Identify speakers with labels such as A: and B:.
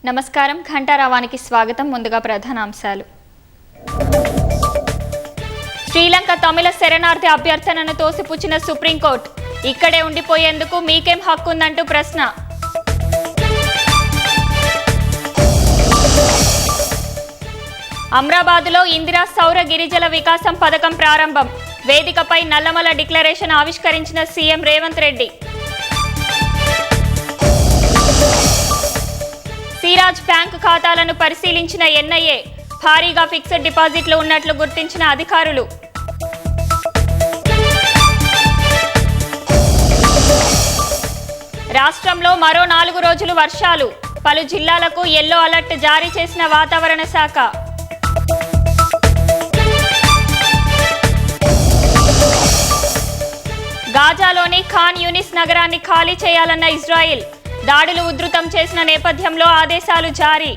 A: నమస్కారం, ఘంటారావానికి స్వాగతం. ముందుగా ప్రధానాంశాలు. శ్రీలంక తమిళ శరణార్థి అభ్యర్థనను తోసిపుచ్చిన సుప్రీంకోర్టు. ఇక్కడే ఉండిపోయేందుకు మీకేం హక్కుందంటూ ప్రశ్న. అమ్రాబాద్లో ఇందిరా సౌర గిరిజల వికాసం పథకం ప్రారంభం. వేదికపై నల్లమల డిక్లరేషన్ ఆవిష్కరించిన సీఎం రేవంత్ రెడ్డి. సిరాజ్ బ్యాంకు ఖాతాలను పరిశీలించిన ఎన్ఐఏ. భారీగా ఫిక్స్డ్ డిపాజిట్లు ఉన్నట్లు గుర్తించిన అధికారులు. రాష్ట్రంలో మరో 4 రోజులు వర్షాలు. పలు జిల్లాలకు యెల్లో అలర్ట్ జారీ చేసిన వాతావరణ శాఖ. గాజాలోని ఖాన్ యూనిస్ నగరాన్ని ఖాళీ చేయాలన్న ఇజ్రాయిల్. దాడులు ఉధృతం చేసిన నేపథ్యంలో ఆదేశాలు జారీ.